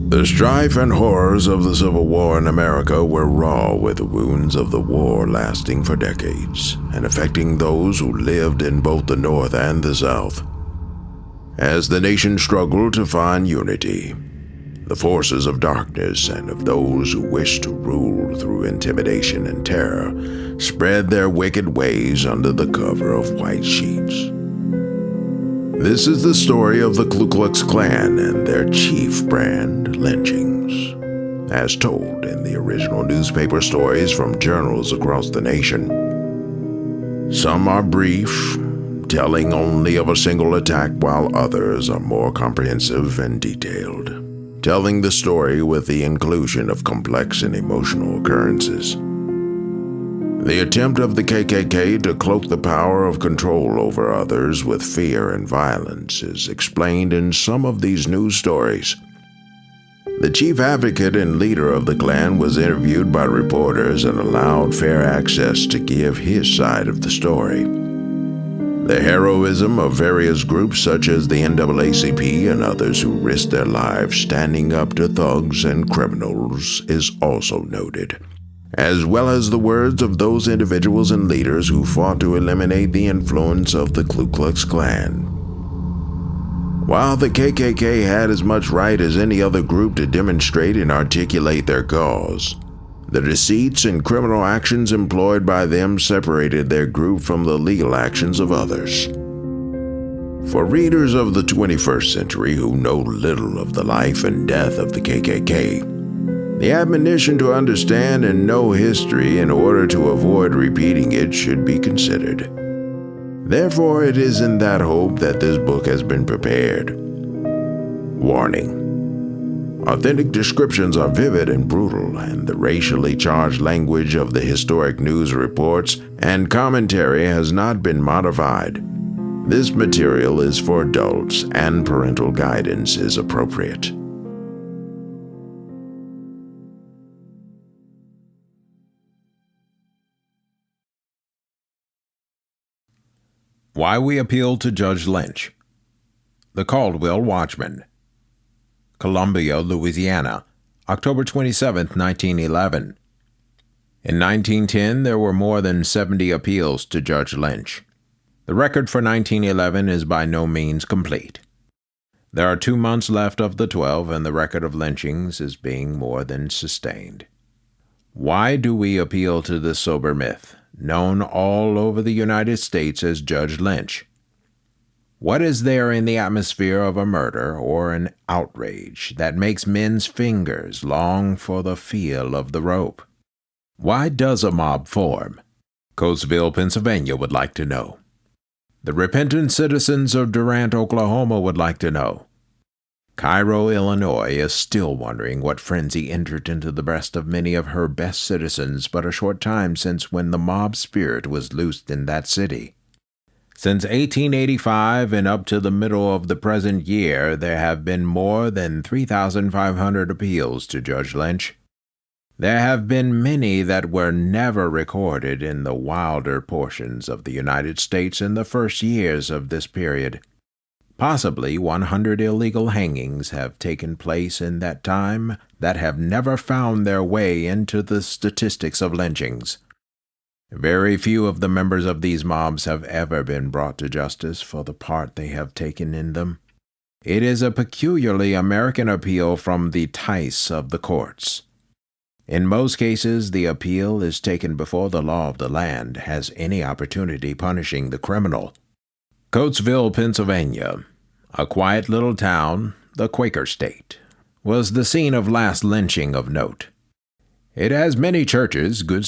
The strife and horrors of the Civil War in America were raw, with the wounds of the war lasting for decades and affecting those who lived in both the North and the South. As the nation struggled to find unity, the forces of darkness and of those who wished to rule through intimidation and terror spread their wicked ways under the cover of white sheets. This is the story of the Ku Klux Klan and their chief brand, lynchings, as told in the original newspaper stories from journals across the nation. Some are brief, telling only of a single attack, while others are more comprehensive and detailed, telling the story with the inclusion of complex and emotional occurrences. The attempt of the KKK to cloak the power of control over others with fear and violence is explained in some of these news stories. The chief advocate and leader of the Klan was interviewed by reporters and allowed fair access to give his side of the story. The heroism of various groups such as the NAACP and others who risked their lives standing up to thugs and criminals is also noted, as well as the words of those individuals and leaders who fought to eliminate the influence of the Ku Klux Klan. While the KKK had as much right as any other group to demonstrate and articulate their cause, the deceits and criminal actions employed by them separated their group from the legal actions of others. For readers of the 21st century who know little of the life and death of the KKK, the admonition to understand and know history in order to avoid repeating it should be considered. Therefore, it is in that hope that this book has been prepared. Warning: authentic descriptions are vivid and brutal, and the racially charged language of the historic news reports and commentary has not been modified. This material is for adults, and parental guidance is appropriate. Why we appeal to Judge Lynch. The Caldwell Watchman. Columbia, Louisiana, October 27, 1911. In 1910, there were more than 70 appeals to Judge Lynch. The record for 1911 is by no means complete. There are 2 months left of the 12, and the record of lynchings is being more than sustained. Why do we appeal to this sober myth, known all over the United States as Judge Lynch? What is there in the atmosphere of a murder or an outrage that makes men's fingers long for the feel of the rope? Why does a mob form? Coatesville, Pennsylvania would like to know. The repentant citizens of Durant, Oklahoma would like to know. Cairo, Illinois is still wondering what frenzy entered into the breast of many of her best citizens but a short time since, when the mob spirit was loosed in that city. Since 1885 and up to the middle of the present year, there have been more than 3,500 appeals to Judge Lynch. There have been many that were never recorded in the wilder portions of the United States in the first years of this period. Possibly 100 illegal hangings have taken place in that time that have never found their way into the statistics of lynchings. Very few of the members of these mobs have ever been brought to justice for the part they have taken in them. It is a peculiarly American appeal from the tice of the courts. In most cases, the appeal is taken before the law of the land has any opportunity punishing the criminal. Coatesville, Pennsylvania, a quiet little town, the Quaker State, was the scene of last lynching of note. It has many churches, good